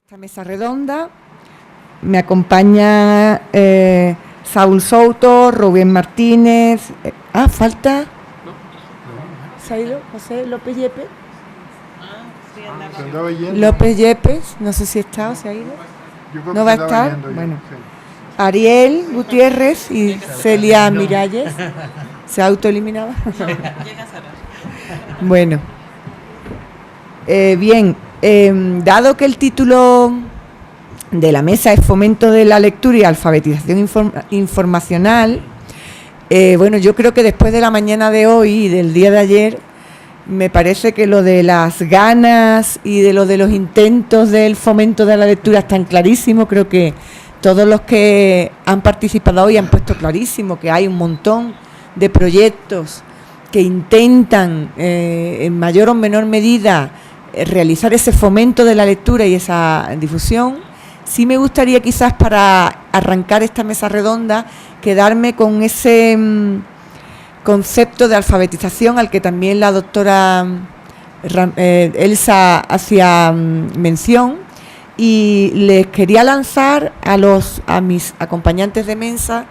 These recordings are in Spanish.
Esta mesa redonda me acompaña Saúl Souto, Rubén Martínez. Falta. ¿Se ha ido José López Yepes? López Yepes, no sé si está o se ha ido. No va a estar. Bueno, sí. Ariel Gutiérrez y Celia Miralles. ¿Se ha autoeliminado? Bueno. Bien, dado que el título de la mesa es Fomento de la Lectura y Alfabetización Informacional, bueno, yo creo que después de la mañana de hoy y del día de ayer, me parece que lo de las ganas y de lo de los intentos del fomento de la lectura están clarísimos. Creo que todos los que han participado hoy han puesto clarísimo que hay un montón de proyectos que intentan en mayor o menor medida realizar ese fomento de la lectura y esa difusión. Sí me gustaría quizás para arrancar esta mesa redonda quedarme con ese concepto de alfabetización al que también la doctora Elsa hacía mención, y les quería lanzar a mis acompañantes de mesa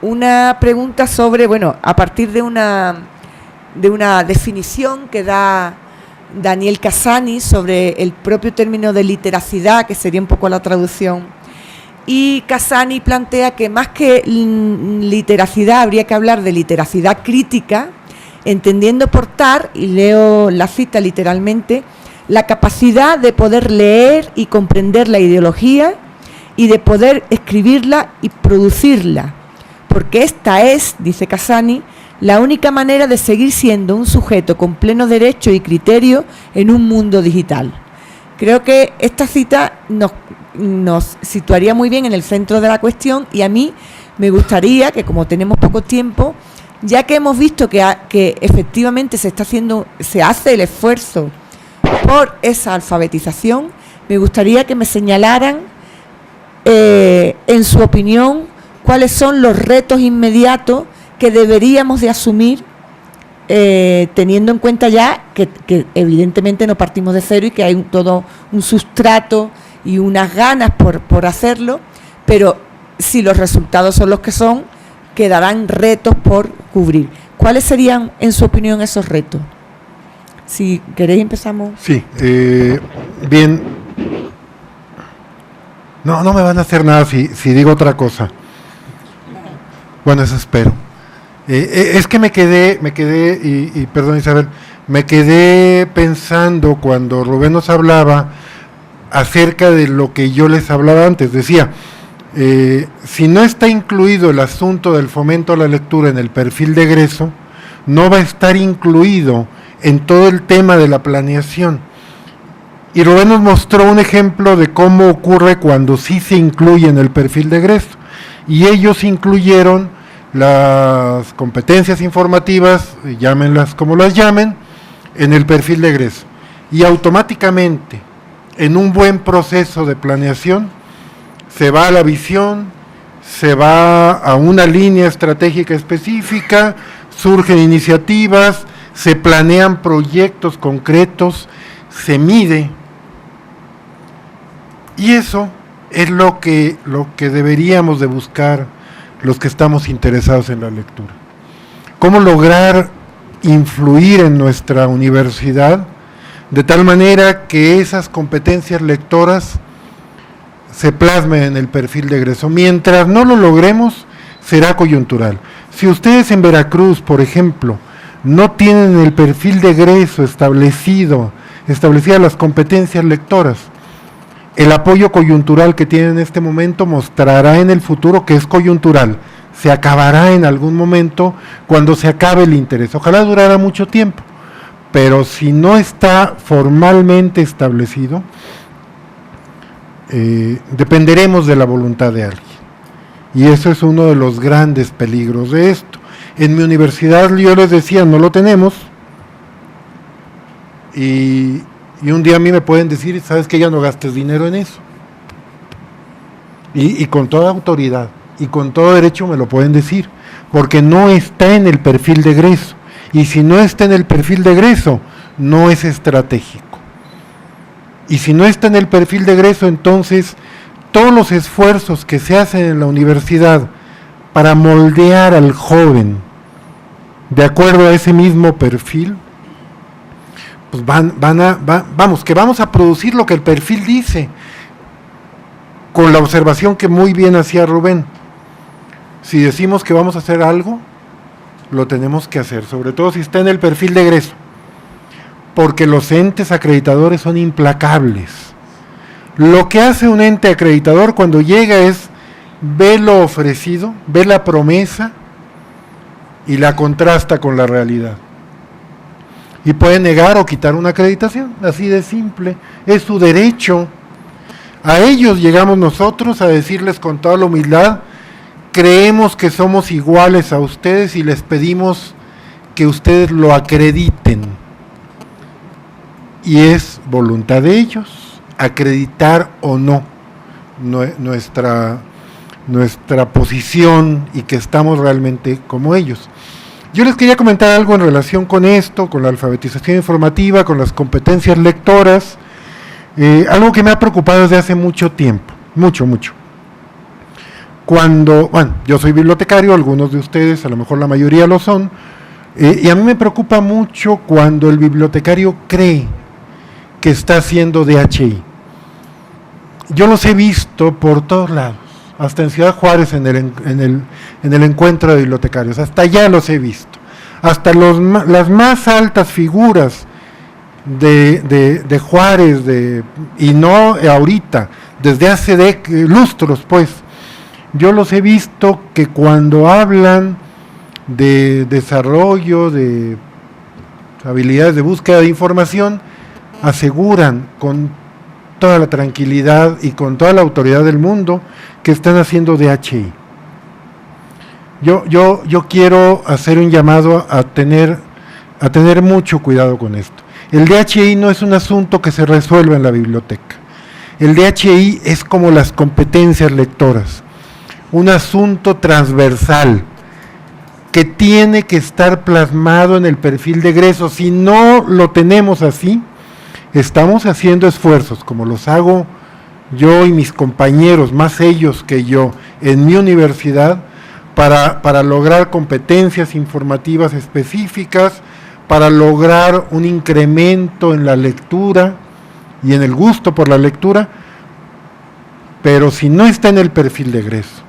una pregunta sobre, bueno, a partir de una definición que da Daniel Cassani sobre el propio término de literacidad, que sería un poco la traducción, y Cassani plantea que más que literacidad habría que hablar de literacidad crítica, entendiendo por tal, y leo la cita literalmente, la capacidad de poder leer y comprender la ideología y de poder escribirla y producirla, porque esta es, dice Cassani, la única manera de seguir siendo un sujeto con pleno derecho y criterio en un mundo digital. Creo que esta cita nos situaría muy bien en el centro de la cuestión, y a mí me gustaría que, como tenemos poco tiempo, ya que hemos visto que efectivamente se hace el esfuerzo por esa alfabetización, me gustaría que me señalaran, en su opinión, cuáles son los retos inmediatos que deberíamos de asumir, teniendo en cuenta ya que evidentemente no partimos de cero y que hay todo un sustrato y unas ganas por hacerlo, pero si los resultados son los que son, quedarán retos por cubrir. ¿Cuáles serían, en su opinión, esos retos? Si queréis empezamos. Sí, bien. No me van a hacer nada si digo otra cosa. Bueno, eso espero. Es que me quedé, y perdón Isabel, me quedé pensando cuando Rubén nos hablaba acerca de lo que yo les hablaba antes. Decía, si no está incluido el asunto del fomento a la lectura en el perfil de egreso, no va a estar incluido en todo el tema de la planeación. Y Rubén nos mostró un ejemplo de cómo ocurre cuando sí se incluye en el perfil de egreso. Y ellos incluyeron las competencias informativas, llámenlas como las llamen, en el perfil de egreso. Y automáticamente, en un buen proceso de planeación, se va a la visión, se va a una línea estratégica específica, surgen iniciativas, se planean proyectos concretos, se mide. Y eso es lo que deberíamos de buscar los que estamos interesados en la lectura. ¿Cómo lograr influir en nuestra universidad de tal manera que esas competencias lectoras se plasmen en el perfil de egreso? Mientras no lo logremos, será coyuntural. Si ustedes en Veracruz, por ejemplo, no tienen el perfil de egreso establecidas las competencias lectoras, el apoyo coyuntural que tienen en este momento mostrará en el futuro que es coyuntural, se acabará en algún momento cuando se acabe el interés. Ojalá durara mucho tiempo, pero si no está formalmente establecido, dependeremos de la voluntad de alguien. Y eso es uno de los grandes peligros de esto. En mi universidad yo les decía, no lo tenemos, y un día a mí me pueden decir, ¿sabes qué? Ya no gastes dinero en eso. Y con toda autoridad y con todo derecho me lo pueden decir, porque no está en el perfil de egreso. Y si no está en el perfil de egreso, no es estratégico. Y si no está en el perfil de egreso, entonces todos los esfuerzos que se hacen en la universidad para moldear al joven de acuerdo a ese mismo perfil, pues vamos a producir lo que el perfil dice, con la observación que muy bien hacía Rubén. Si decimos que vamos a hacer algo, lo tenemos que hacer, sobre todo si está en el perfil de egreso, porque los entes acreditadores son implacables. Lo que hace un ente acreditador cuando llega es ve lo ofrecido, ve la promesa y la contrasta con la realidad. Y puede negar o quitar una acreditación, así de simple, es su derecho. A ellos llegamos nosotros a decirles con toda la humildad: creemos que somos iguales a ustedes y les pedimos que ustedes lo acrediten. Y es voluntad de ellos acreditar o no nuestra posición y que estamos realmente como ellos. Yo les quería comentar algo en relación con esto, con la alfabetización informativa, con las competencias lectoras, algo que me ha preocupado desde hace mucho tiempo, mucho. Yo soy bibliotecario, algunos de ustedes, a lo mejor la mayoría lo son, y a mí me preocupa mucho cuando el bibliotecario cree que está haciendo DHI. Yo los he visto por todos lados, hasta en Ciudad Juárez en el encuentro de bibliotecarios, hasta allá los he visto, hasta las más altas figuras de Juárez, y no ahorita, desde hace lustros pues, yo los he visto que cuando hablan de desarrollo, de habilidades de búsqueda de información, aseguran con toda la tranquilidad y con toda la autoridad del mundo que están haciendo DHI. Yo quiero hacer un llamado a tener mucho cuidado con esto. El DHI no es un asunto que se resuelva en la biblioteca. El DHI es como las competencias lectoras, un asunto transversal que tiene que estar plasmado en el perfil de egreso. Si no lo tenemos así, estamos haciendo esfuerzos, como los hago yo y mis compañeros, más ellos que yo, en mi universidad, para lograr competencias informativas específicas, para lograr un incremento en la lectura y en el gusto por la lectura. Pero si no está en el perfil de egreso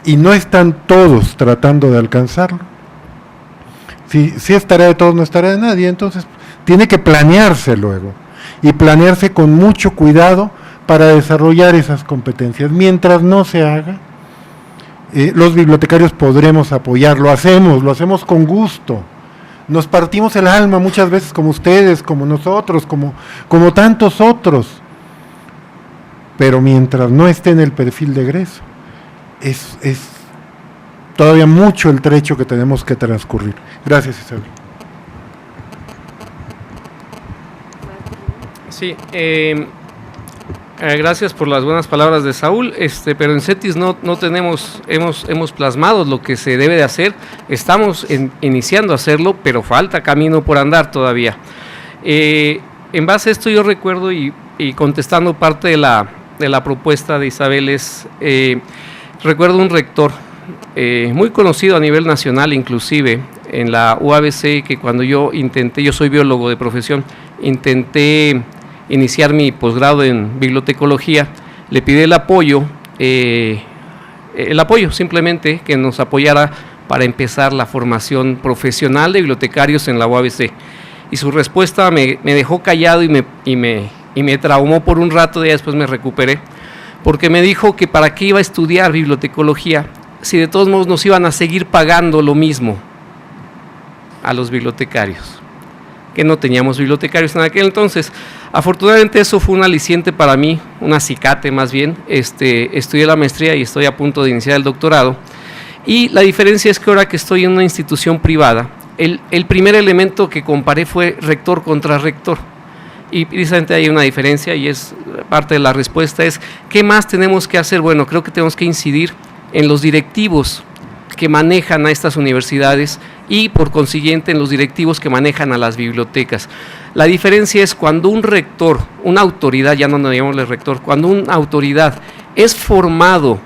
y no están todos tratando de alcanzarlo, si es tarea de todos, no es tarea de nadie, entonces tiene que planearse luego, y planearse con mucho cuidado para desarrollar esas competencias. Mientras no se haga, los bibliotecarios podremos apoyarlo, lo hacemos con gusto, nos partimos el alma muchas veces, como ustedes, como nosotros, como tantos otros, pero mientras no esté en el perfil de egreso, es todavía mucho el trecho que tenemos que transcurrir. Gracias, Isabel. Sí, gracias por las buenas palabras de Saúl, pero en CETIS no tenemos, hemos plasmado lo que se debe de hacer, estamos iniciando a hacerlo, pero falta camino por andar todavía. En base a esto yo recuerdo, y contestando parte de la propuesta de Isabel, recuerdo un rector muy conocido a nivel nacional, inclusive en la UABC, que cuando yo soy biólogo de profesión, intenté iniciar mi posgrado en bibliotecología, le pidí el apoyo simplemente que nos apoyara para empezar la formación profesional de bibliotecarios en la UABC, y su respuesta me dejó callado y me traumó por un rato. Ya después me recuperé, porque me dijo que para qué iba a estudiar bibliotecología si de todos modos nos iban a seguir pagando lo mismo a los bibliotecarios, que no teníamos bibliotecarios en aquel entonces. Afortunadamente eso fue un aliciente para mí, un acicate más bien. Estudié la maestría y estoy a punto de iniciar el doctorado, y la diferencia es que ahora que estoy en una institución privada, el primer elemento que comparé fue rector contra rector, y precisamente hay una diferencia, y es parte de la respuesta es: ¿qué más tenemos que hacer? Bueno, creo que tenemos que incidir en los directivos que manejan a estas universidades y por consiguiente en los directivos que manejan a las bibliotecas. La diferencia es cuando un rector, una autoridad, ya no nos llamamos rector, cuando una autoridad es formado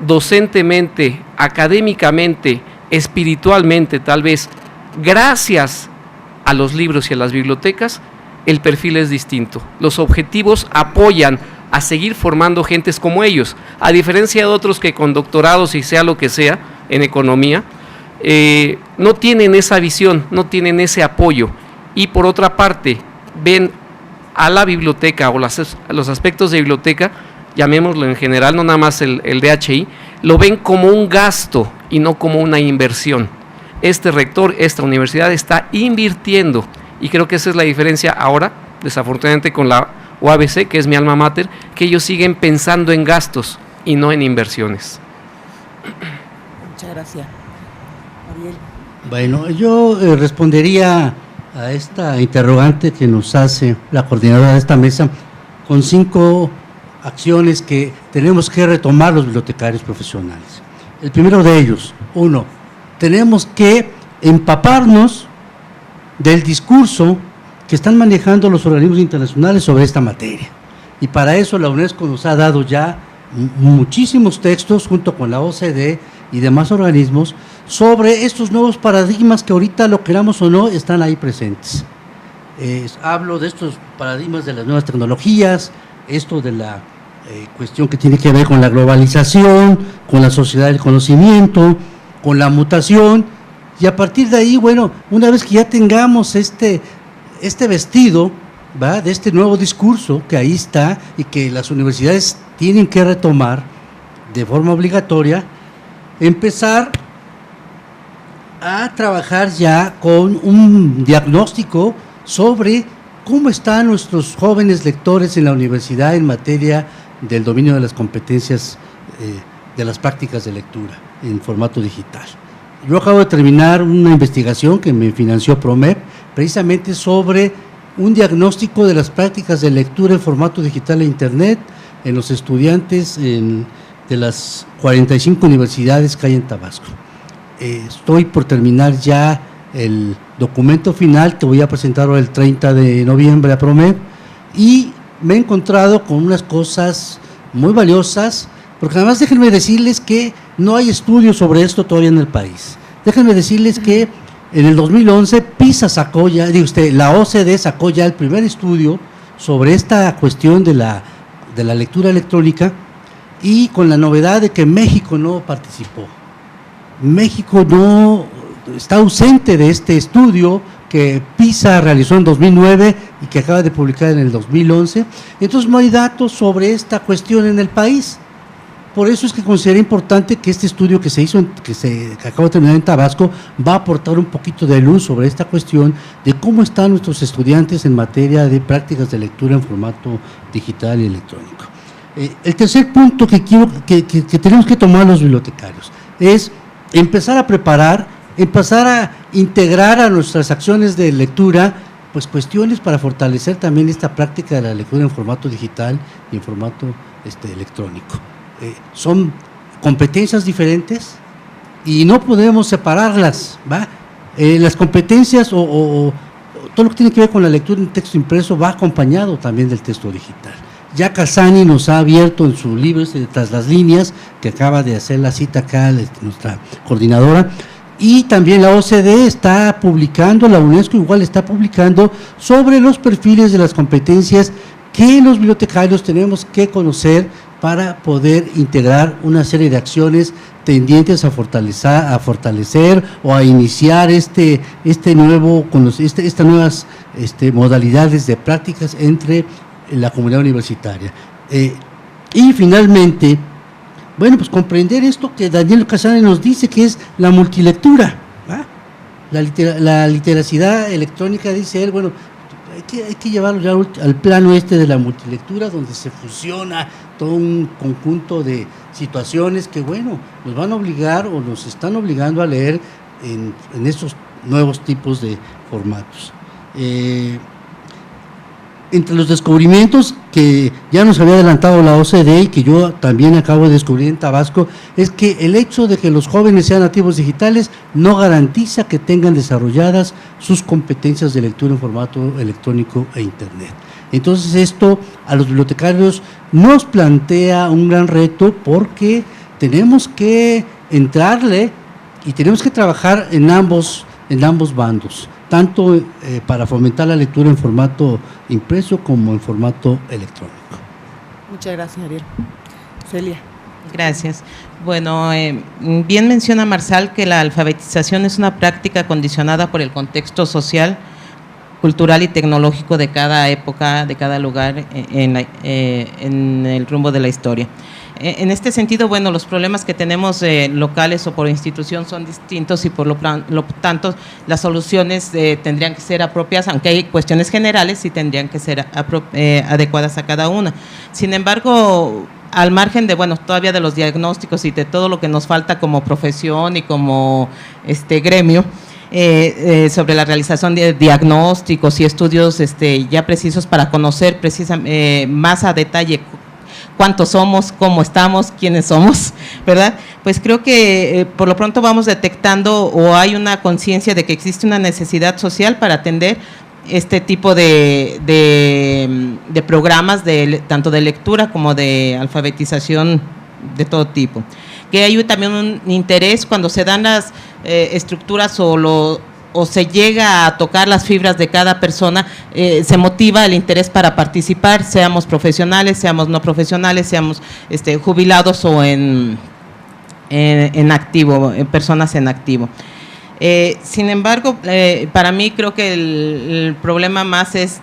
docentemente, académicamente, espiritualmente tal vez, gracias a los libros y a las bibliotecas, el perfil es distinto. Los objetivos apoyan a seguir formando gentes como ellos, a diferencia de otros que con doctorados y sea lo que sea, en economía, no tienen esa visión, no tienen ese apoyo, y por otra parte, ven a la biblioteca o los aspectos de biblioteca, llamémoslo en general, no nada más el DHI, lo ven como un gasto y no como una inversión. Este rector, esta universidad está invirtiendo, y creo que esa es la diferencia ahora, desafortunadamente con la UABC, que es mi alma mater, que ellos siguen pensando en gastos y no en inversiones. Muchas gracias. Ariel. Bueno, yo respondería a esta interrogante que nos hace la coordinadora de esta mesa con 5 acciones que tenemos que retomar los bibliotecarios profesionales. El primero de ellos, 1, tenemos que empaparnos del discurso que están manejando los organismos internacionales sobre esta materia. Y para eso la UNESCO nos ha dado ya muchísimos textos, junto con la OCDE y demás organismos, sobre estos nuevos paradigmas que ahorita, lo queramos o no, están ahí presentes. Hablo de estos paradigmas de las nuevas tecnologías, esto de la cuestión que tiene que ver con la globalización, con la sociedad del conocimiento, con la mutación, y a partir de ahí, bueno, una vez que ya tengamos este vestido, ¿va?, de este nuevo discurso que ahí está y que las universidades tienen que retomar de forma obligatoria, empezar a trabajar ya con un diagnóstico sobre cómo están nuestros jóvenes lectores en la universidad en materia del dominio de las competencias de las prácticas de lectura en formato digital. Yo acabo de terminar una investigación que me financió PROMEP, precisamente sobre un diagnóstico de las prácticas de lectura en formato digital e internet en los estudiantes de las 45 universidades que hay en Tabasco. Estoy por terminar ya el documento final que voy a presentar el 30 de noviembre a PROMEP, y me he encontrado con unas cosas muy valiosas, porque además déjenme decirles que no hay estudios sobre esto todavía en el país. Déjenme decirles que en el 2011 PISA sacó ya, la OCDE sacó ya el primer estudio sobre esta cuestión de la lectura electrónica, y con la novedad de que México no participó. México no está ausente de este estudio que PISA realizó en 2009 y que acaba de publicar en el 2011. Entonces no hay datos sobre esta cuestión en el país. Por eso es que considero importante que este estudio que se hizo, que acaba de terminar en Tabasco, va a aportar un poquito de luz sobre esta cuestión de cómo están nuestros estudiantes en materia de prácticas de lectura en formato digital y electrónico. El tercer punto que tenemos que tomar los bibliotecarios es empezar a preparar, empezar a integrar a nuestras acciones de lectura pues cuestiones para fortalecer también esta práctica de la lectura en formato digital y en formato electrónico. Son competencias diferentes y no podemos separarlas, ¿va? Las competencias o todo lo que tiene que ver con la lectura en texto impreso va acompañado también del texto digital. Ya Casani nos ha abierto en su libro Tras las líneas, que acaba de hacer la cita acá nuestra coordinadora, y también la OCDE está publicando, la UNESCO igual está publicando sobre los perfiles de las competencias que los bibliotecarios tenemos que conocer para poder integrar una serie de acciones tendientes a fortalecer o a iniciar estas nuevas modalidades de prácticas entre la comunidad universitaria. Y finalmente, bueno, pues comprender esto que Daniel Casani nos dice, que es la multilectura, ¿va? La literacidad electrónica, dice él, bueno, hay que llevarlo ya al plano de la multilectura, donde se fusiona todo un conjunto de situaciones que, bueno, nos van a obligar o nos están obligando a leer en estos nuevos tipos de formatos. entre los descubrimientos que ya nos había adelantado la OCDE y que yo también acabo de descubrir en Tabasco, es que el hecho de que los jóvenes sean nativos digitales no garantiza que tengan desarrolladas sus competencias de lectura en formato electrónico e Internet. Entonces esto a los bibliotecarios nos plantea un gran reto porque tenemos que entrarle y tenemos que trabajar en ambos bandos, tanto para fomentar la lectura en formato impreso como en formato electrónico. Muchas gracias, Ariel. Celia. Gracias. Bueno, bien menciona Marsal que la alfabetización es una práctica condicionada por el contexto social, cultural y tecnológico de cada época, de cada lugar en el rumbo de la historia. En este sentido, bueno, los problemas que tenemos locales o por institución son distintos y por lo tanto las soluciones tendrían que ser apropiadas, aunque hay cuestiones generales y tendrían que ser adecuadas a cada una. Sin embargo, al margen de, bueno, todavía de los diagnósticos y de todo lo que nos falta como profesión y como gremio, sobre la realización de diagnósticos y estudios ya precisos para conocer más a detalle cuántos somos, cómo estamos, quiénes somos, ¿verdad? Pues creo que por lo pronto vamos detectando o hay una conciencia de que existe una necesidad social para atender este tipo de programas, tanto de lectura como de alfabetización de todo tipo. Que hay también un interés cuando se dan las estructuras o se llega a tocar las fibras de cada persona, se motiva el interés para participar, seamos profesionales, seamos no profesionales, seamos jubilados o en activo, personas en activo. Sin embargo, para mí creo que el problema más es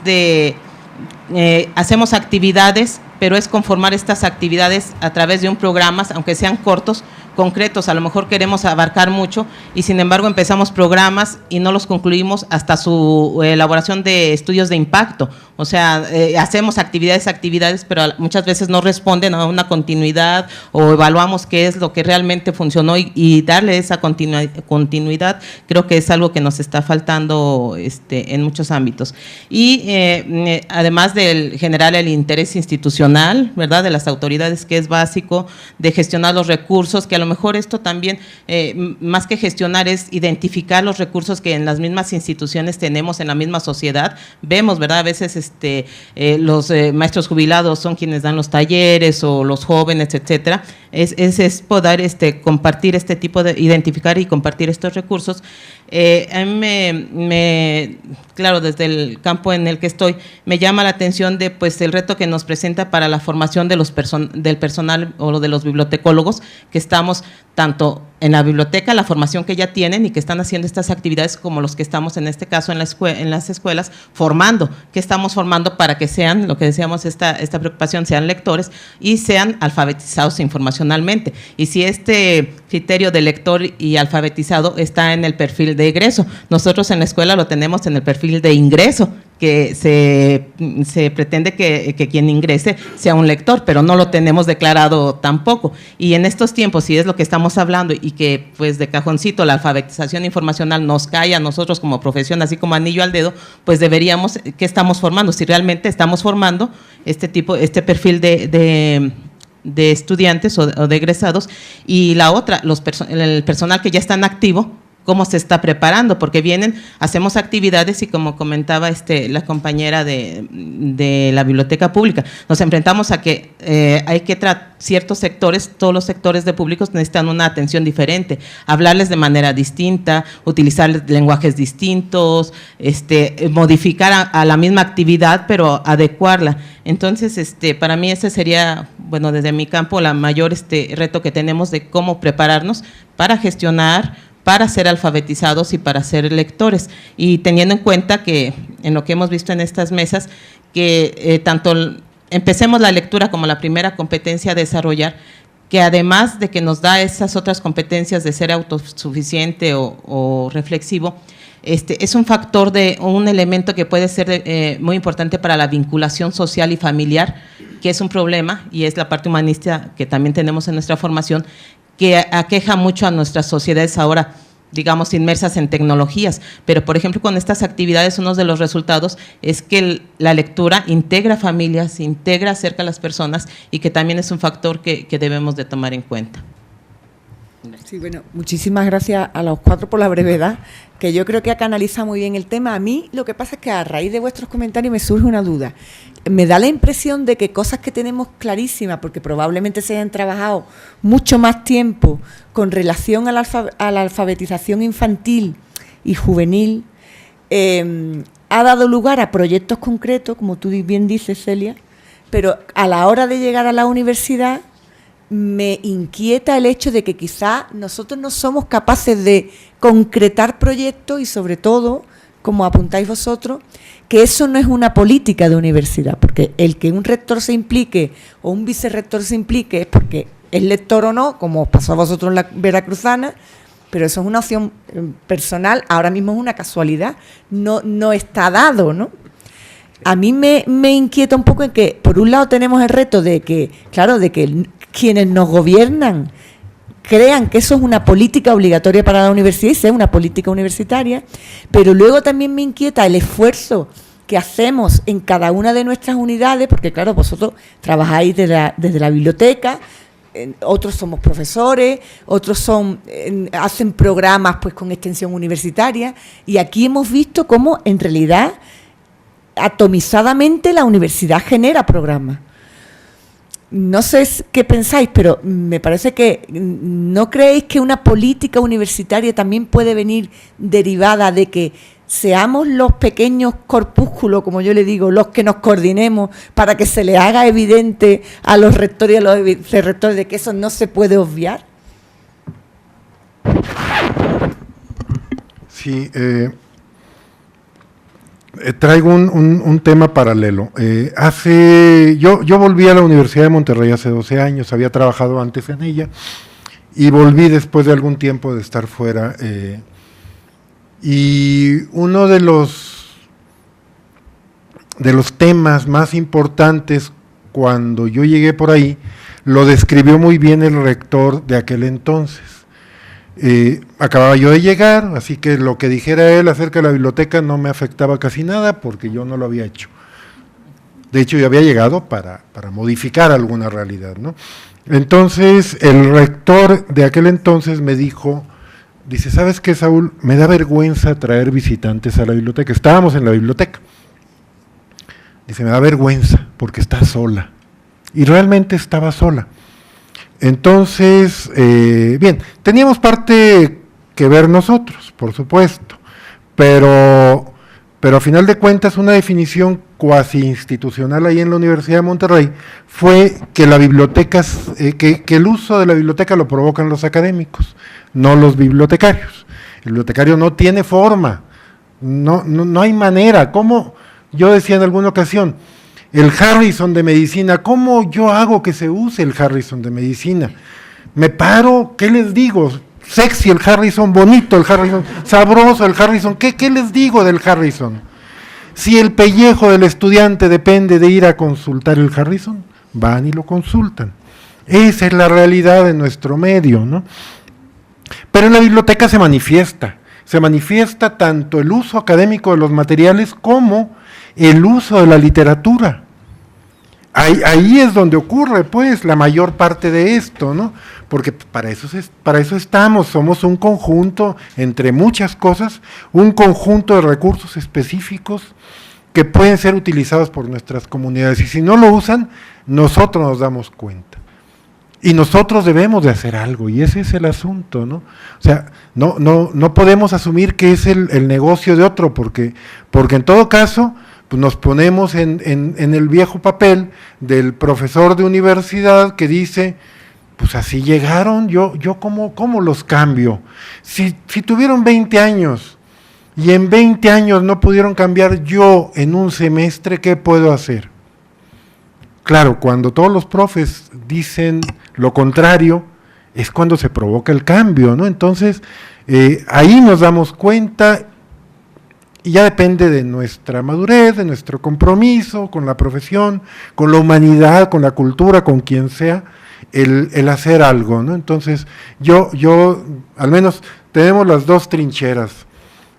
hacemos actividades, pero es conformar estas actividades a través de un programa, aunque sean cortos, concretos, a lo mejor queremos abarcar mucho y sin embargo empezamos programas y no los concluimos hasta su elaboración de estudios de impacto, o sea, hacemos actividades, pero muchas veces no responden a una continuidad o evaluamos qué es lo que realmente funcionó y darle esa continuidad, creo que es algo que nos está faltando en muchos ámbitos. Y además del generar el interés institucional, ¿verdad?, de las autoridades, que es básico, de gestionar los recursos, que a lo mejor esto también, más que gestionar, es identificar los recursos que en las mismas instituciones tenemos, en la misma sociedad. Vemos, ¿verdad?, a veces los maestros jubilados son quienes dan los talleres o los jóvenes, etcétera. Es poder compartir este tipo de, identificar y compartir estos recursos. A mí claro, desde el campo en el que estoy, me llama la atención el reto que nos presenta para la formación de del personal o de los bibliotecólogos, que estamos tanto en la biblioteca, la formación que ya tienen y que están haciendo estas actividades, como los que estamos en este caso en las escuelas, formando, que estamos formando para que sean, lo que decíamos, esta preocupación, sean lectores y sean alfabetizados informacionalmente. Y si este criterio de lector y alfabetizado está en el perfil de egreso, nosotros en la escuela lo tenemos en el perfil de ingreso, que se pretende que quien ingrese sea un lector, pero no lo tenemos declarado tampoco. Y en estos tiempos, si es lo que estamos hablando y que pues de cajoncito la alfabetización informacional nos cae a nosotros como profesión, así como anillo al dedo, pues deberíamos, ¿qué estamos formando? Si realmente estamos formando este perfil de estudiantes o de egresados. Y la otra, el personal que ya está en activo, cómo se está preparando, porque hacemos actividades y como comentaba la compañera de la biblioteca pública, nos enfrentamos a que hay que ciertos sectores, todos los sectores de públicos necesitan una atención diferente, hablarles de manera distinta, utilizar lenguajes distintos, modificar a la misma actividad, pero adecuarla. Entonces, para mí ese sería, bueno, desde mi campo, la mayor reto que tenemos de cómo prepararnos para gestionar, para ser alfabetizados y para ser lectores. Y teniendo en cuenta que, en lo que hemos visto en estas mesas, que tanto empecemos la lectura como la primera competencia a desarrollar, que además de que nos da esas otras competencias de ser autosuficiente o reflexivo, es un factor un elemento que puede ser muy importante para la vinculación social y familiar, que es un problema, y es la parte humanista que también tenemos en nuestra formación, que aqueja mucho a nuestras sociedades ahora, digamos, inmersas en tecnologías, pero por ejemplo con estas actividades uno de los resultados es que la lectura integra familias, integra acerca a las personas y que también es un factor que debemos de tomar en cuenta. Sí, bueno, muchísimas gracias a los cuatro por la brevedad, que yo creo que canaliza muy bien el tema. A mí lo que pasa es que a raíz de vuestros comentarios me surge una duda. Me da la impresión de que cosas que tenemos clarísimas, porque probablemente se hayan trabajado mucho más tiempo con relación a la alfabetización infantil y juvenil, ha dado lugar a proyectos concretos, como tú bien dices, Celia, pero a la hora de llegar a la universidad me inquieta el hecho de que quizá nosotros no somos capaces de concretar proyectos y sobre todo, como apuntáis vosotros, que eso no es una política de universidad, porque el que un rector se implique o un vicerrector se implique es porque es lector o no, como os pasó a vosotros en la Veracruzana, pero eso es una opción personal, ahora mismo es una casualidad, no está dado, ¿no? A mí me inquieta un poco en que, por un lado, tenemos el reto de que, claro, de que quienes nos gobiernan crean que eso es una política obligatoria para la universidad y sea una política universitaria, pero luego también me inquieta el esfuerzo que hacemos en cada una de nuestras unidades, porque claro, vosotros trabajáis desde la biblioteca, otros somos profesores, otros hacen programas pues con extensión universitaria, y aquí hemos visto cómo en realidad atomizadamente la universidad genera programas. No sé qué pensáis, pero me parece que ¿no creéis que una política universitaria también puede venir derivada de que seamos los pequeños corpúsculos, como yo le digo, los que nos coordinemos para que se le haga evidente a los rectores y a los vicerrectores de que eso no se puede obviar? Sí, traigo un tema paralelo. Yo volví a la Universidad de Monterrey hace 12 años, había trabajado antes en ella y volví después de algún tiempo de estar fuera. Y uno de los temas más importantes cuando yo llegué por ahí lo describió muy bien el rector de aquel entonces. Acababa yo de llegar, así que lo que dijera él acerca de la biblioteca no me afectaba casi nada porque yo no lo había hecho. De hecho, yo había llegado para modificar alguna realidad, ¿no? Entonces, el rector de aquel entonces me dice, ¿sabes qué, Saúl? Me da vergüenza traer visitantes a la biblioteca. Estábamos en la biblioteca. Dice, me da vergüenza porque está sola. Y realmente estaba sola. Entonces, bien, teníamos parte que ver nosotros, por supuesto, pero a final de cuentas una definición cuasi institucional ahí en la Universidad de Monterrey fue que la biblioteca, que el uso de la biblioteca lo provocan los académicos, no los bibliotecarios. El bibliotecario no tiene forma, no hay manera. Como yo decía en alguna ocasión, el Harrison de medicina, ¿cómo yo hago que se use el Harrison de medicina? Me paro, ¿qué les digo? Sexy el Harrison, bonito el Harrison, sabroso el Harrison, ¿qué les digo del Harrison? Si el pellejo del estudiante depende de ir a consultar el Harrison, van y lo consultan. Esa es la realidad de nuestro medio, ¿no? Pero en la biblioteca se manifiesta tanto el uso académico de los materiales como el uso de la literatura. Ahí es donde ocurre, pues, la mayor parte de esto, ¿no? Porque para eso estamos, somos un conjunto, entre muchas cosas, un conjunto de recursos específicos que pueden ser utilizados por nuestras comunidades. Y si no lo usan, nosotros nos damos cuenta. Y nosotros debemos de hacer algo, y ese es el asunto, ¿no? O sea, no podemos asumir que es el negocio de otro, porque en todo caso pues nos ponemos en el viejo papel del profesor de universidad que dice, pues así llegaron, yo ¿cómo los cambio? Si tuvieron 20 años y en 20 años no pudieron cambiar, yo en un semestre, ¿qué puedo hacer? Claro, cuando todos los profes dicen lo contrario, es cuando se provoca el cambio, ¿no? Entonces, ahí nos damos cuenta. Y ya depende de nuestra madurez, de nuestro compromiso con la profesión, con la humanidad, con la cultura, con quien sea, el hacer algo, ¿no? Entonces, yo al menos tenemos las dos trincheras.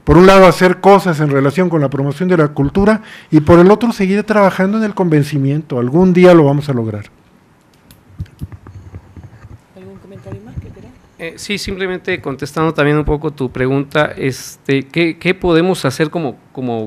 Por un lado, hacer cosas en relación con la promoción de la cultura y por el otro, seguir trabajando en el convencimiento. Algún día lo vamos a lograr. ¿Algún comentario más que querés? Sí, simplemente contestando también un poco tu pregunta, ¿qué podemos hacer como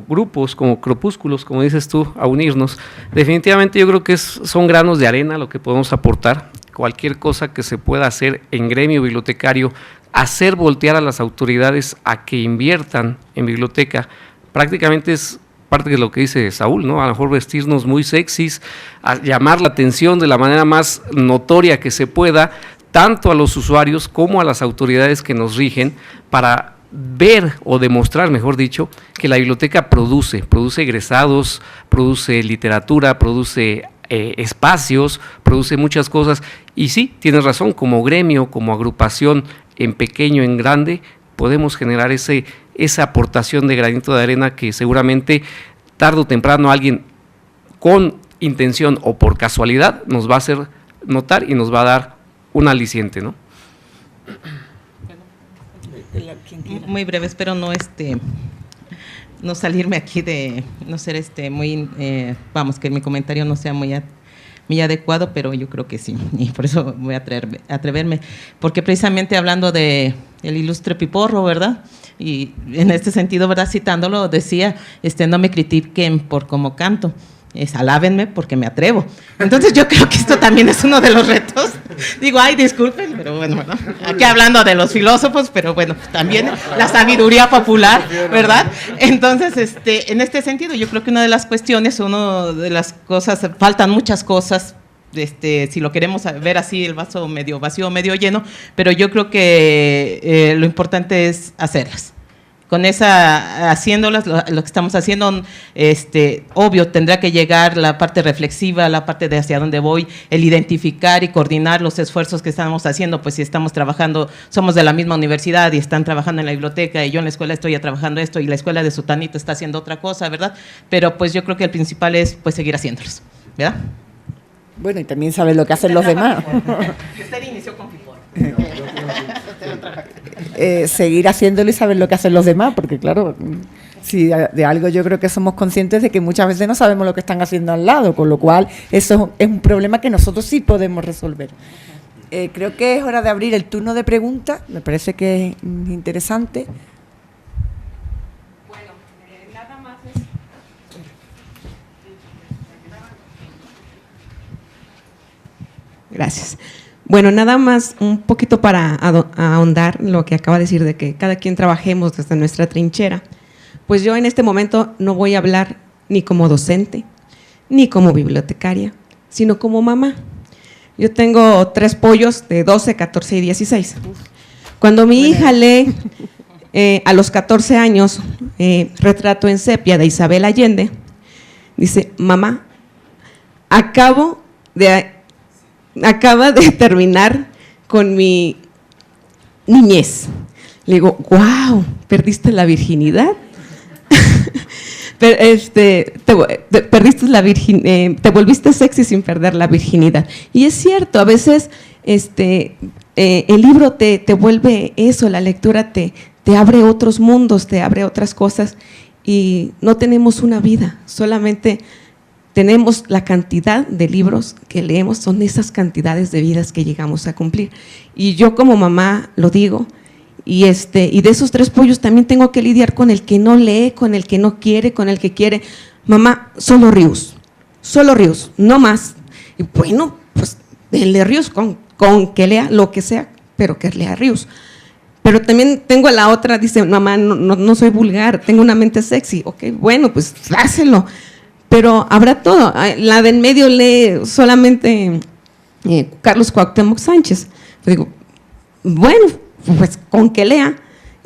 grupos, como corpúsculos, como dices tú, a unirnos? Definitivamente yo creo que son granos de arena lo que podemos aportar. Cualquier cosa que se pueda hacer en gremio bibliotecario, hacer voltear a las autoridades a que inviertan en biblioteca, prácticamente es parte de lo que dice Saúl, ¿no? A lo mejor vestirnos muy sexys, a llamar la atención de la manera más notoria que se pueda, tanto a los usuarios como a las autoridades que nos rigen, para ver o demostrar, mejor dicho, que la biblioteca produce egresados, produce literatura, produce espacios, produce muchas cosas. Y sí, tienes razón, como gremio, como agrupación, en pequeño, en grande, podemos generar esa aportación de granito de arena que seguramente tarde o temprano alguien con intención o por casualidad nos va a hacer notar y nos va a dar un aliciente, ¿no? Muy breve, espero no salirme aquí de, no ser muy, que mi comentario no sea muy adecuado, pero yo creo que sí, y por eso voy a atreverme, porque precisamente hablando de el ilustre Piporro, ¿verdad? Y en este sentido, ¿verdad? Citándolo, decía, no me critiquen por cómo canto, alábenme porque me atrevo. Entonces yo creo que esto también es uno de los retos. Digo, ay, disculpen, pero bueno, ¿verdad? Aquí hablando de los filósofos, pero bueno, también la sabiduría popular, ¿verdad? Entonces, en este sentido, yo creo que una de las cuestiones, una de las cosas, faltan muchas cosas, si lo queremos ver así, el vaso medio vacío o medio lleno, pero yo creo que lo importante es hacerlas. Con haciéndolas, lo que estamos haciendo, obvio, tendrá que llegar la parte reflexiva, la parte de hacia dónde voy, el identificar y coordinar los esfuerzos que estamos haciendo, pues si estamos trabajando, somos de la misma universidad y están trabajando en la biblioteca y yo en la escuela estoy trabajando esto y la escuela de Sutanito está haciendo otra cosa, ¿verdad? Pero pues yo creo que el principal es pues seguir haciéndolos, ¿verdad? Bueno, y también saber lo que hacen los demás. Usted inició con Piporro. Seguir haciéndolo y saber lo que hacen los demás, porque claro, si de algo yo creo que somos conscientes de que muchas veces no sabemos lo que están haciendo al lado, con lo cual eso es un problema que nosotros sí podemos resolver. Creo que es hora de abrir el turno de preguntas, me parece que es interesante. Bueno, nada más es... Gracias. Bueno, nada más un poquito para ahondar lo que acaba de decir de que cada quien trabajemos desde nuestra trinchera. Pues yo en este momento no voy a hablar ni como docente, ni como bibliotecaria, sino como mamá. Yo tengo 3 pollos de 12, 14 y 16. Cuando mi hija lee a los 14 años Retrato en sepia de Isabel Allende, dice, mamá, acaba de terminar con mi niñez. Le digo, wow, ¿perdiste la virginidad? Perdiste te volviste sexy sin perder la virginidad. Y es cierto, a veces el libro te vuelve eso, la lectura te abre otros mundos, te abre otras cosas y no tenemos una vida, solamente tenemos la cantidad de libros que leemos, son esas cantidades de vidas que llegamos a cumplir. Y yo como mamá lo digo, y de esos 3 pollos también tengo que lidiar con el que no lee, con el que no quiere, con el que quiere. Mamá, solo Ríos, no más. Y bueno, pues denle Ríos con que lea lo que sea, pero que lea Ríos. Pero también tengo la otra, dice, mamá, no soy vulgar, tengo una mente sexy. Ok, bueno, pues dáselo. Pero habrá todo. La de en medio lee solamente Carlos Cuauhtémoc Sánchez. Yo digo, bueno, pues con que lea.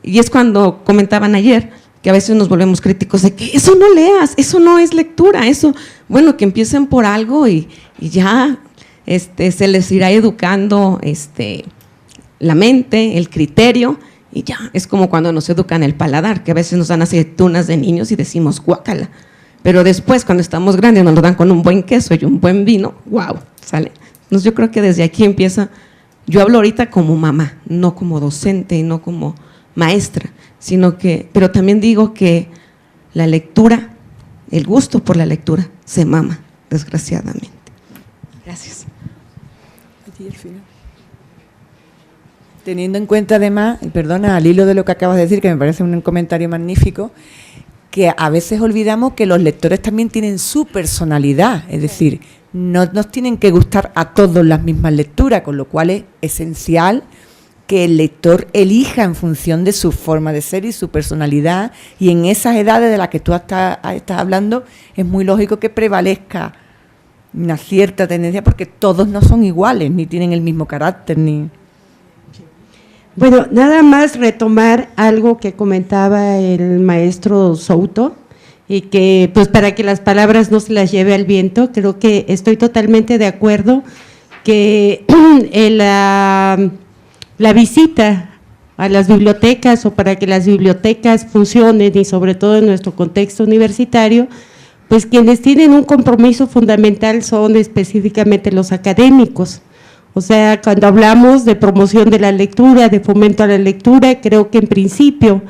Y es cuando comentaban ayer que a veces nos volvemos críticos de que eso no leas, eso no es lectura, eso, bueno, que empiecen por algo y ya se les irá educando la mente, el criterio, y ya. Es como cuando nos educan el paladar, que a veces nos dan aceitunas de niños y decimos guácala. Pero después, cuando estamos grandes, nos lo dan con un buen queso y un buen vino, wow, sale. Entonces yo creo que desde aquí empieza, yo hablo ahorita como mamá, no como docente, no como maestra, pero también digo que la lectura, el gusto por la lectura, se mama, desgraciadamente. Gracias. Teniendo en cuenta además, perdona, al hilo de lo que acabas de decir, que me parece un comentario magnífico, que a veces olvidamos que los lectores también tienen su personalidad, es decir, no nos tienen que gustar a todos las mismas lecturas, con lo cual es esencial que el lector elija en función de su forma de ser y su personalidad, y en esas edades de las que tú estás hablando es muy lógico que prevalezca una cierta tendencia, porque todos no son iguales, ni tienen el mismo carácter, ni... Bueno, nada más retomar algo que comentaba el maestro Souto, y que pues para que las palabras no se las lleve al viento, creo que estoy totalmente de acuerdo que la visita a las bibliotecas, o para que las bibliotecas funcionen, y sobre todo en nuestro contexto universitario, pues quienes tienen un compromiso fundamental son específicamente los académicos. O sea, cuando hablamos de promoción de la lectura, de fomento a la lectura, creo que en principio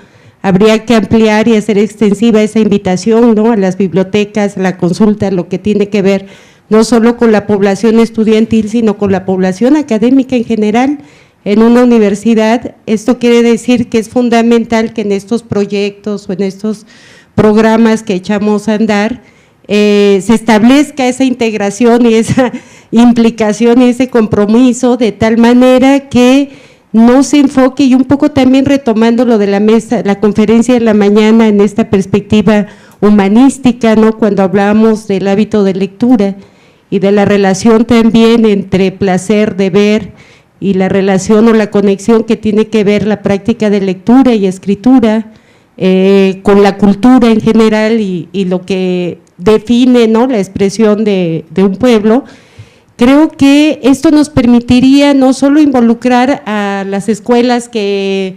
habría que ampliar y hacer extensiva esa invitación, ¿no?, a las bibliotecas, a la consulta, lo que tiene que ver no solo con la población estudiantil, sino con la población académica en general en una universidad. Esto quiere decir que es fundamental que en estos proyectos o en estos programas que echamos a andar, se establezca esa integración y esa implicación y ese compromiso, de tal manera que no se enfoque, y un poco también retomando lo de la mesa, la conferencia de la mañana en esta perspectiva humanística, ¿no?, cuando hablamos del hábito de lectura y de la relación también entre placer de ver y la relación o la conexión que tiene que ver la práctica de lectura y escritura con la cultura en general y lo que define, ¿no?, la expresión de un pueblo. Creo que esto nos permitiría no solo involucrar a las escuelas que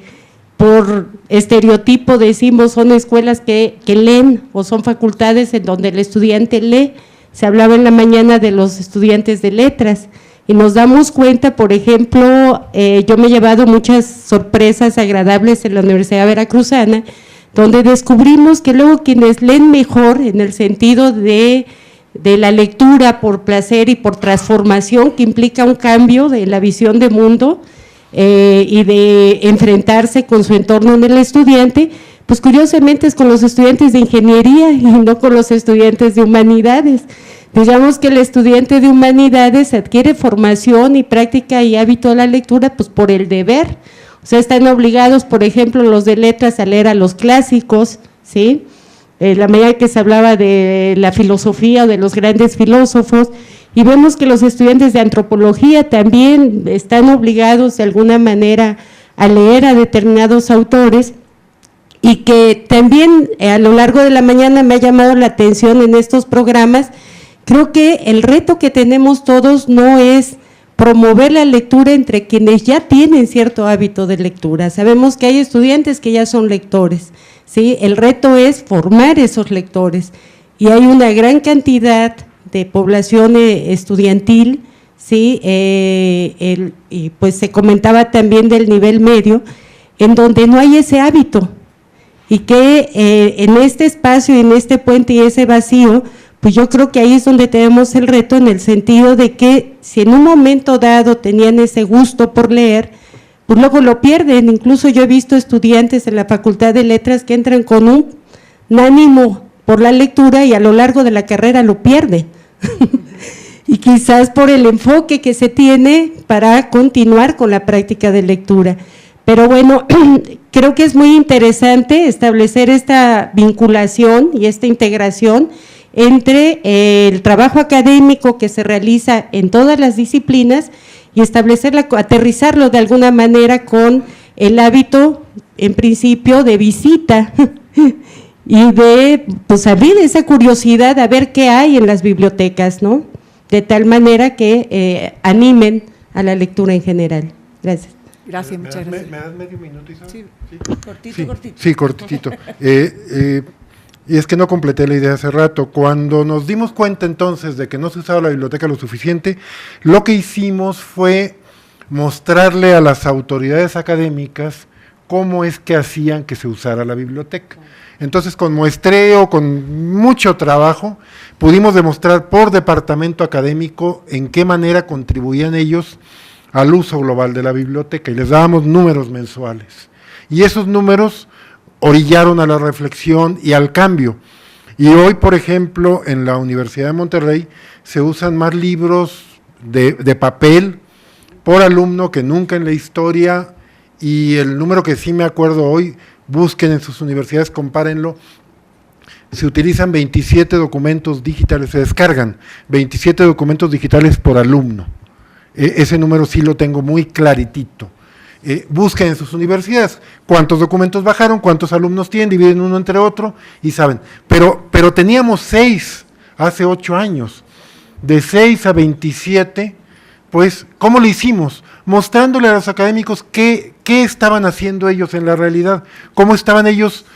por estereotipo decimos son escuelas que leen, o son facultades en donde el estudiante lee. Se hablaba en la mañana de los estudiantes de letras, y nos damos cuenta, por ejemplo, yo me he llevado muchas sorpresas agradables en la Universidad Veracruzana, donde descubrimos que luego quienes leen mejor, en el sentido de la lectura por placer y por transformación, que implica un cambio de la visión de mundo y de enfrentarse con su entorno en el estudiante, pues curiosamente es con los estudiantes de ingeniería y no con los estudiantes de humanidades. Digamos que el estudiante de humanidades adquiere formación y práctica y hábito de la lectura pues por el deber. O sea, están obligados, por ejemplo, los de letras a leer a los clásicos, ¿sí? La medida que se hablaba de la filosofía o de los grandes filósofos, y vemos que los estudiantes de antropología también están obligados de alguna manera a leer a determinados autores, y que también a lo largo de la mañana me ha llamado la atención en estos programas. Creo que el reto que tenemos todos no es promover la lectura entre quienes ya tienen cierto hábito de lectura. Sabemos que hay estudiantes que ya son lectores, ¿sí? El reto es formar esos lectores, y hay una gran cantidad de población estudiantil, ¿sí? Y pues se comentaba también del nivel medio, en donde no hay ese hábito, y que en este espacio, en este puente y ese vacío, pues yo creo que ahí es donde tenemos el reto, en el sentido de que si en un momento dado tenían ese gusto por leer, pues luego lo pierden. Incluso yo he visto estudiantes en la Facultad de Letras que entran con un ánimo por la lectura y a lo largo de la carrera lo pierden. Y quizás por el enfoque que se tiene para continuar con la práctica de lectura. Pero bueno, creo que es muy interesante establecer esta vinculación y esta integración entre el trabajo académico que se realiza en todas las disciplinas y aterrizarlo de alguna manera con el hábito, en principio, de visita y de pues abrir esa curiosidad a ver qué hay en las bibliotecas, ¿no? De tal manera que animen a la lectura en general. Gracias. Gracias, muchas gracias. ¿Me das medio minuto, Isabel? Sí, cortito, sí, cortito. Sí, cortitito. Y es que no completé la idea hace rato. Cuando nos dimos cuenta entonces de que no se usaba la biblioteca lo suficiente, lo que hicimos fue mostrarle a las autoridades académicas cómo es que hacían que se usara la biblioteca. Entonces, con muestreo, con mucho trabajo, pudimos demostrar por departamento académico en qué manera contribuían ellos al uso global de la biblioteca, y les dábamos números mensuales. Y esos números orillaron a la reflexión y al cambio. Y hoy, por ejemplo, en la Universidad de Monterrey se usan más libros de papel por alumno que nunca en la historia, y el número que sí me acuerdo hoy, busquen en sus universidades, compárenlo, se utilizan 27 documentos digitales, se descargan 27 documentos digitales por alumno. Ese número sí lo tengo muy claritito. Busquen en sus universidades cuántos documentos bajaron, cuántos alumnos tienen, dividen uno entre otro y saben. Pero teníamos 6 hace 8 años. De 6 a 27, pues, ¿cómo lo hicimos? Mostrándole a los académicos qué estaban haciendo ellos en la realidad, cómo estaban ellos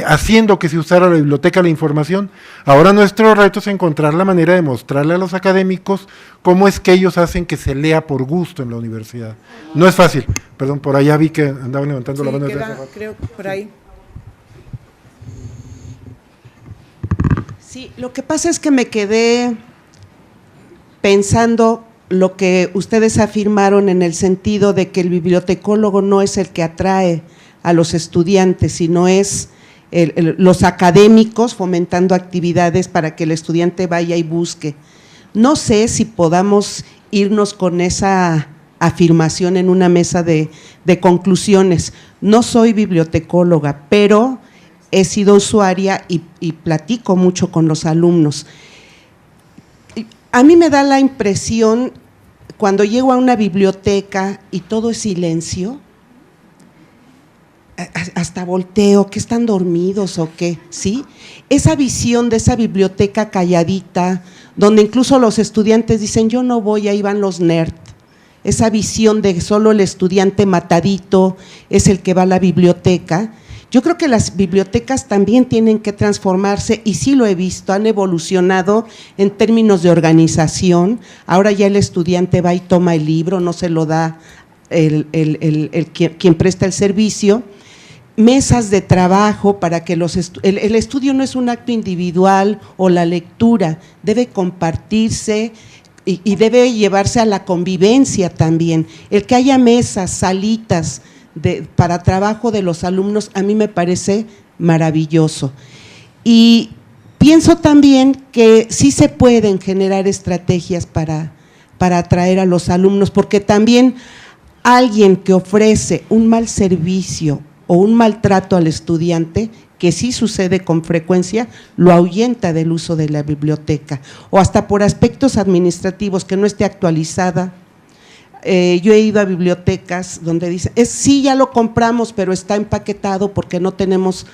haciendo que se usara la biblioteca, la información. Ahora nuestro reto es encontrar la manera de mostrarle a los académicos cómo es que ellos hacen que se lea por gusto en la universidad. No es fácil. Perdón, por allá vi que andaban levantando la mano. Creo que por ahí. Sí, lo que pasa es que me quedé pensando lo que ustedes afirmaron en el sentido de que el bibliotecólogo no es el que atrae a los estudiantes, sino es los académicos fomentando actividades para que el estudiante vaya y busque. No sé si podamos irnos con esa afirmación en una mesa de conclusiones. No soy bibliotecóloga, pero he sido usuaria y platico mucho con los alumnos. A mí me da la impresión, cuando llego a una biblioteca y todo es silencio, hasta volteo, ¿que están dormidos o qué? ¿Sí? Esa visión de esa biblioteca calladita, donde incluso los estudiantes dicen, yo no voy, ahí van los nerds. Esa visión de solo el estudiante matadito es el que va a la biblioteca. Yo creo que las bibliotecas también tienen que transformarse, y sí lo he visto, han evolucionado en términos de organización. Ahora ya el estudiante va y toma el libro, no se lo da quien presta el servicio. Mesas de trabajo para que el estudio no es un acto individual, o la lectura debe compartirse y debe llevarse a la convivencia también. El que haya mesas, salitas para trabajo de los alumnos, a mí me parece maravilloso. Y pienso también que sí se pueden generar estrategias para atraer a los alumnos, porque también alguien que ofrece un mal servicio o un maltrato al estudiante, que sí sucede con frecuencia, lo ahuyenta del uso de la biblioteca, o hasta por aspectos administrativos, que no esté actualizada. Yo he ido a bibliotecas donde dicen, sí, ya lo compramos, pero está empaquetado porque no tenemos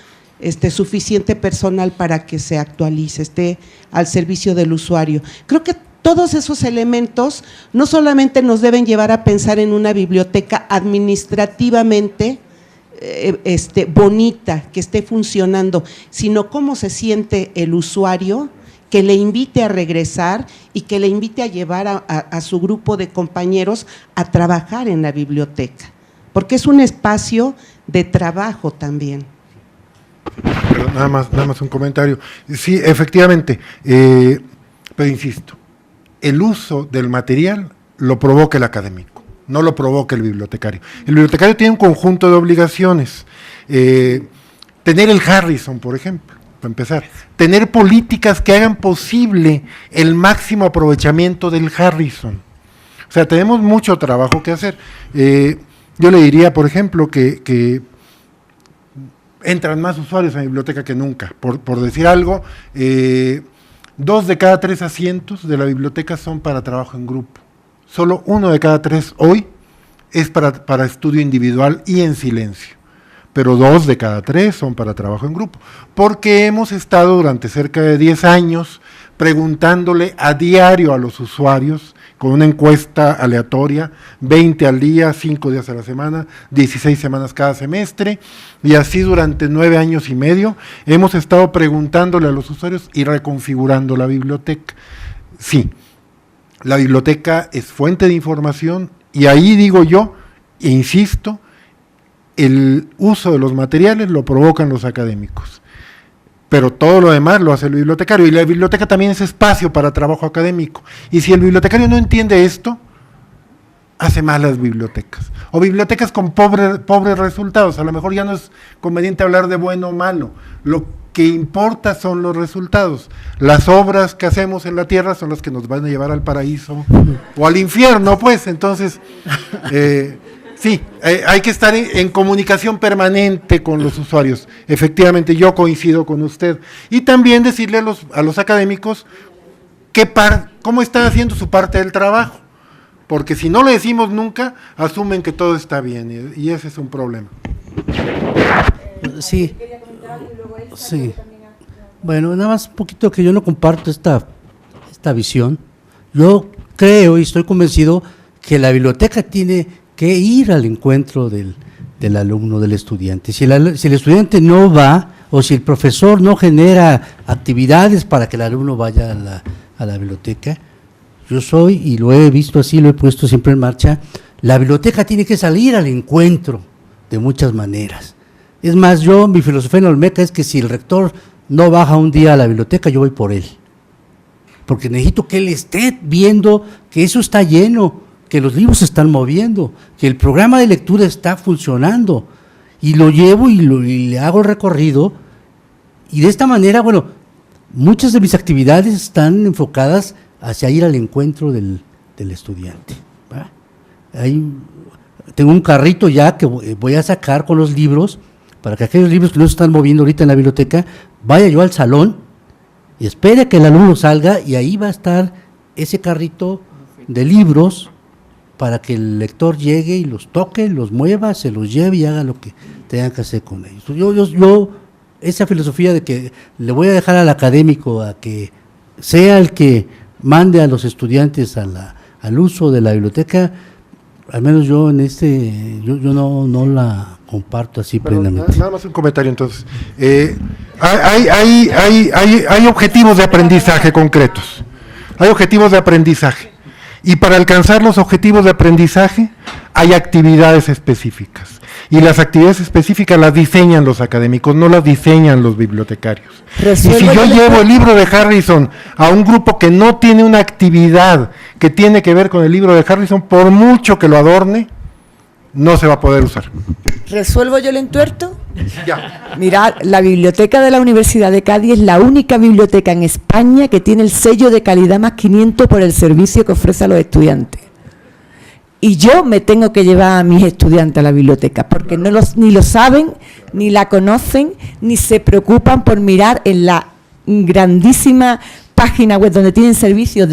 suficiente personal para que se actualice, esté al servicio del usuario. Creo que todos esos elementos no solamente nos deben llevar a pensar en una biblioteca administrativamente bonita, que esté funcionando, sino cómo se siente el usuario, que le invite a regresar y que le invite a llevar a su grupo de compañeros a trabajar en la biblioteca, porque es un espacio de trabajo también. Pero nada más un comentario. Sí, efectivamente, pero insisto, el uso del material lo provoca el académico, no lo provoca el bibliotecario. El bibliotecario tiene un conjunto de obligaciones. Tener el Harrison, por ejemplo, para empezar. Tener políticas que hagan posible el máximo aprovechamiento del Harrison. O sea, tenemos mucho trabajo que hacer. Yo le diría, por ejemplo, que entran más usuarios en la biblioteca que nunca. Por decir algo, 2 de cada 3 asientos de la biblioteca son para trabajo en grupo. Solo 1 de cada 3 hoy es para estudio individual y en silencio, pero 2 de cada 3 son para trabajo en grupo, porque hemos estado durante cerca de 10 años preguntándole a diario a los usuarios, con una encuesta aleatoria, 20 al día, 5 días a la semana, 16 semanas cada semestre, y así durante 9 años y medio hemos estado preguntándole a los usuarios y reconfigurando la biblioteca. Sí, la biblioteca es fuente de información, y ahí digo yo, e insisto, el uso de los materiales lo provocan los académicos, pero todo lo demás lo hace el bibliotecario, y la biblioteca también es espacio para trabajo académico, y si el bibliotecario no entiende esto, hace malas bibliotecas, o bibliotecas con pobres resultados. A lo mejor ya no es conveniente hablar de bueno o malo, lo que importa son los resultados. Las obras que hacemos en la tierra son las que nos van a llevar al paraíso o al infierno, pues. Entonces, sí, hay que estar en comunicación permanente con los usuarios. Efectivamente, yo coincido con usted. Y también decirle a los académicos cómo están haciendo su parte del trabajo. Porque si no le decimos nunca, asumen que todo está bien, y ese es un problema. Sí. Sí. Bueno, nada más un poquito que yo no comparto esta visión. Yo creo y estoy convencido que la biblioteca tiene que ir al encuentro del alumno, del estudiante. Si el estudiante no va, o si el profesor no genera actividades para que el alumno vaya a la biblioteca, yo soy, y lo he visto así, lo he puesto siempre en marcha, la biblioteca tiene que salir al encuentro de muchas maneras. Es más, mi filosofía en Olmeca es que si el rector no baja un día a la biblioteca, yo voy por él. Porque necesito que él esté viendo que eso está lleno, que los libros se están moviendo, que el programa de lectura está funcionando. Y lo llevo y le hago el recorrido. Y de esta manera, bueno, muchas de mis actividades están enfocadas hacia ir al encuentro del estudiante. Tengo un carrito ya que voy a sacar con los libros, para que aquellos libros que no se están moviendo ahorita en la biblioteca, vaya yo al salón y espere que el alumno salga, y ahí va a estar ese carrito de libros para que el lector llegue y los toque, los mueva, se los lleve y haga lo que tenga que hacer con ellos. Yo esa filosofía de que le voy a dejar al académico a que sea el que mande a los estudiantes al uso de la biblioteca, al menos yo yo no la comparto así plenamente. Nada más un comentario entonces. Hay objetivos de aprendizaje concretos. Hay objetivos de aprendizaje. Y para alcanzar los objetivos de aprendizaje hay actividades específicas. Y las actividades específicas las diseñan los académicos, no las diseñan los bibliotecarios. Y si yo llevo el libro de Harrison a un grupo que no tiene una actividad que tiene que ver con el libro de Harrison, por mucho que lo adorne, no se va a poder usar. ¿Resuelvo yo el entuerto? Ya. Mirad, la biblioteca de la Universidad de Cádiz es la única biblioteca en España que tiene el sello de calidad más 500 por el servicio que ofrece a los estudiantes. Y yo me tengo que llevar a mis estudiantes a la biblioteca, porque ni lo saben, ni la conocen, ni se preocupan por mirar en la grandísima página web donde tienen servicios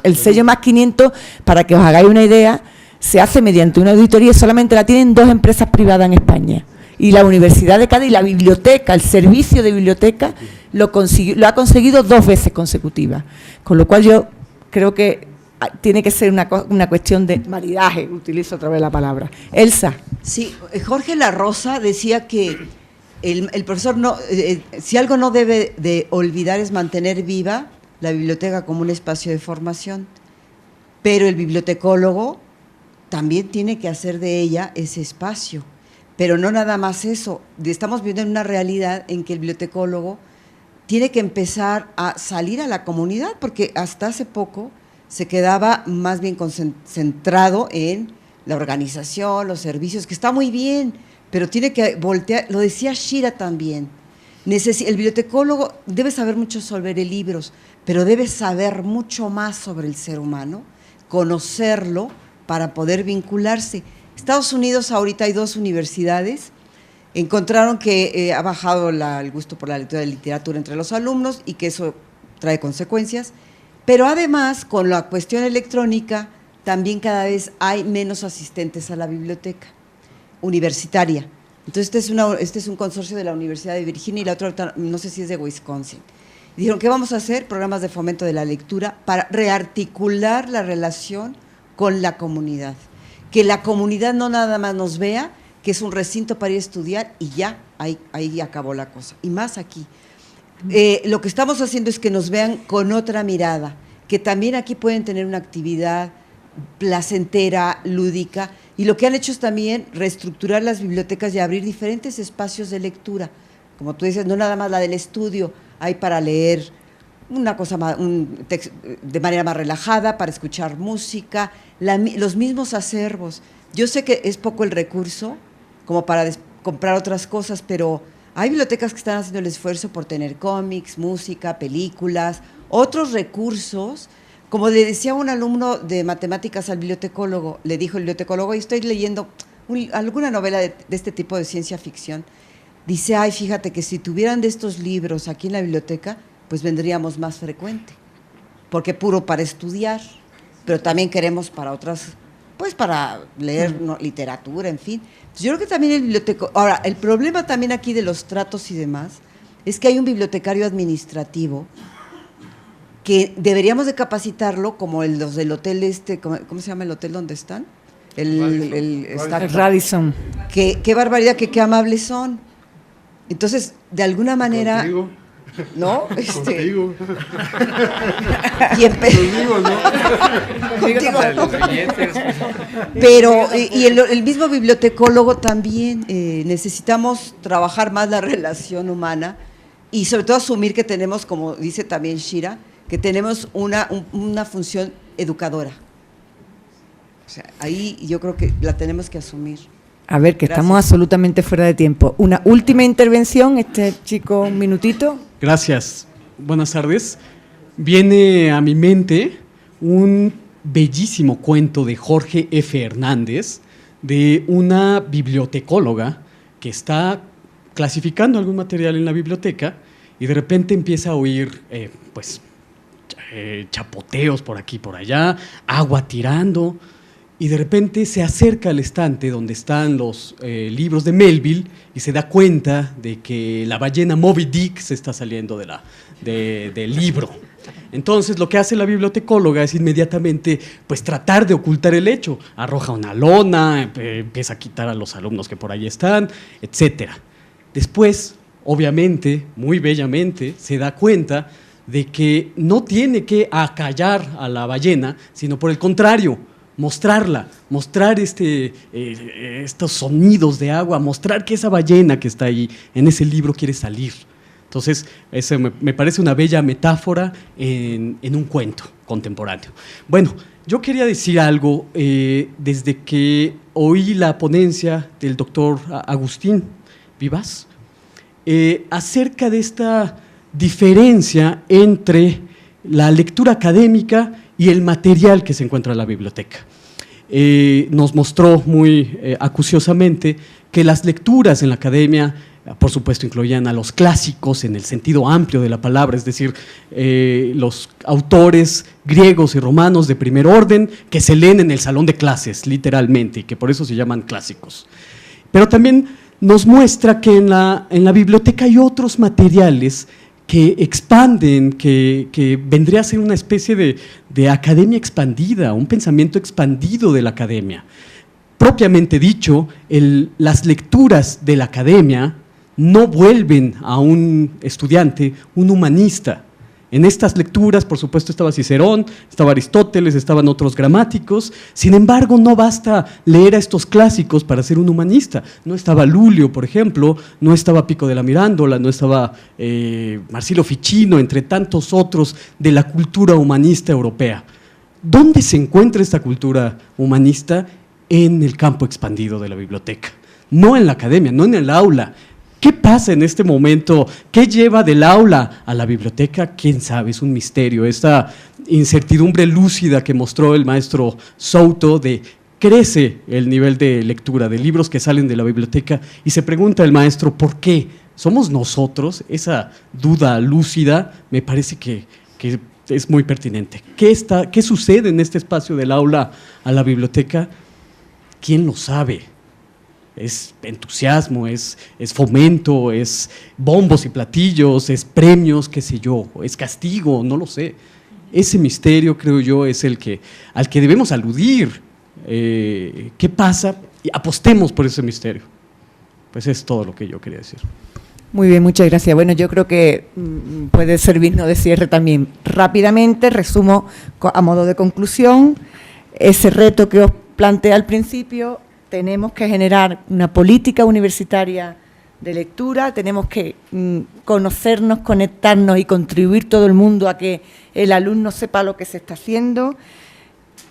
el sello más 500, para que os hagáis una idea, se hace mediante una auditoría y solamente la tienen 2 empresas privadas en España. Y la Universidad de Cádiz, la biblioteca, el servicio de biblioteca, lo ha conseguido 2 veces consecutivas. Con lo cual yo creo que tiene que ser una cuestión de maridaje, utilizo otra vez la palabra. Elsa. Sí, Jorge La Rosa decía que el profesor si algo no debe de olvidar es mantener viva la biblioteca como un espacio de formación, pero el bibliotecólogo también tiene que hacer de ella ese espacio, pero no nada más eso. Estamos viviendo en una realidad en que el bibliotecólogo tiene que empezar a salir a la comunidad, porque hasta hace poco se quedaba más bien concentrado en la organización, los servicios, que está muy bien, pero tiene que voltear, lo decía Shira también, el bibliotecólogo debe saber mucho sobre libros, pero debe saber mucho más sobre el ser humano, conocerlo para poder vincularse. Estados Unidos ahorita hay 2 universidades, encontraron que ha bajado el gusto por la lectura de literatura entre los alumnos y que eso trae consecuencias. Pero además, con la cuestión electrónica, también cada vez hay menos asistentes a la biblioteca universitaria. Entonces, este es un consorcio de la Universidad de Virginia y la otra, no sé si es de Wisconsin. Y dijeron, ¿qué vamos a hacer? Programas de fomento de la lectura para rearticular la relación con la comunidad. Que la comunidad no nada más nos vea, que es un recinto para ir a estudiar y ya, ahí acabó la cosa. Y más aquí. Lo que estamos haciendo es que nos vean con otra mirada, que también aquí pueden tener una actividad placentera, lúdica, Y lo que han hecho es también reestructurar las bibliotecas y abrir diferentes espacios de lectura. Como tú dices, no nada más la del estudio, hay para leer una cosa más, de manera más relajada, para escuchar música, los mismos acervos. Yo sé que es poco el recurso como para comprar otras cosas, pero hay bibliotecas que están haciendo el esfuerzo por tener cómics, música, películas, otros recursos. Como le decía un alumno de matemáticas al bibliotecólogo, le dijo el bibliotecólogo, y estoy leyendo alguna novela de este tipo de ciencia ficción. Dice, ay, fíjate que si tuvieran de estos libros aquí en la biblioteca, pues vendríamos más frecuente, porque puro para estudiar, pero también queremos para otras, pues para leer literatura, en fin. Pues yo creo que también el bibliotecario, ahora, el problema también aquí de los tratos y demás, es que hay un bibliotecario administrativo que deberíamos de capacitarlo, como los del hotel ¿cómo se llama el hotel donde están? El Radisson. Qué barbaridad, qué amables son. Entonces, de alguna manera... Contigo. ¿No? Contigo. Contigo, ¿no? Contigo. Pero, y el mismo bibliotecólogo también, necesitamos trabajar más la relación humana y sobre todo asumir que tenemos, como dice también Shira, que tenemos una función educadora. O sea, ahí yo creo que la tenemos que asumir. A ver, que Gracias. estamos absolutamente fuera de tiempo. Una última intervención, chico, un minutito. Gracias. Buenas tardes. Viene a mi mente un bellísimo cuento de Jorge F. Hernández, de una bibliotecóloga que está clasificando algún material en la biblioteca y de repente empieza a oír chapoteos por aquí y por allá, agua tirando, y de repente se acerca al estante donde están los libros de Melville y se da cuenta de que la ballena Moby Dick se está saliendo del libro. Entonces lo que hace la bibliotecóloga es inmediatamente pues tratar de ocultar el hecho, arroja una lona, empieza a quitar a los alumnos que por ahí están, etcétera. Después, obviamente, muy bellamente, se da cuenta de que no tiene que acallar a la ballena, sino por el contrario, mostrarla, mostrar estos sonidos de agua, mostrar que esa ballena que está ahí en ese libro quiere salir. Entonces, eso me parece una bella metáfora en un cuento contemporáneo. Bueno, yo quería decir algo desde que oí la ponencia del doctor Agustín Vivas acerca de esta diferencia entre la lectura académica y el material que se encuentra en la biblioteca. Nos mostró muy acuciosamente que las lecturas en la academia, por supuesto, incluían a los clásicos en el sentido amplio de la palabra, es decir, los autores griegos y romanos de primer orden que se leen en el salón de clases, literalmente, y que por eso se llaman clásicos. Pero también nos muestra que en la biblioteca hay otros materiales que expanden, que vendría a ser una especie de academia expandida, un pensamiento expandido de la academia. Propiamente dicho, las lecturas de la academia no vuelven a un estudiante un humanista. En estas lecturas, por supuesto, estaba Cicerón, estaba Aristóteles, estaban otros gramáticos. Sin embargo, no basta leer a estos clásicos para ser un humanista. No estaba Lulio, por ejemplo, no estaba Pico de la Mirandola, no estaba Marsilio Ficino, entre tantos otros de la cultura humanista europea. ¿Dónde se encuentra esta cultura humanista? En el campo expandido de la biblioteca, no en la academia, no en el aula. ¿Qué pasa en este momento? ¿Qué lleva del aula a la biblioteca? ¿Quién sabe? Es un misterio. Esta incertidumbre lúcida que mostró el maestro Souto de crece el nivel de lectura de libros que salen de la biblioteca y se pregunta el maestro ¿por qué? ¿Somos nosotros? Esa duda lúcida me parece que es muy pertinente. ¿Qué sucede en este espacio del aula a la biblioteca? ¿Quién lo sabe? Es entusiasmo, es fomento, es bombos y platillos, es premios, qué sé yo, es castigo, no lo sé. Ese misterio, creo yo, es al que debemos aludir. ¿Qué pasa? Y apostemos por ese misterio. Pues es todo lo que yo quería decir. Muy bien, muchas gracias. Bueno, yo creo que puede servirnos de cierre también. Rápidamente, resumo a modo de conclusión ese reto que os planteé al principio. tenemos que generar una política universitaria de lectura, tenemos que conocernos, conectarnos y contribuir todo el mundo a que el alumno sepa lo que se está haciendo.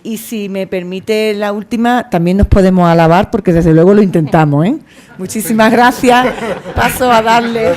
Y si me permite la última, también nos podemos alabar porque desde luego lo intentamos, ¿eh? Muchísimas gracias. Paso a darle...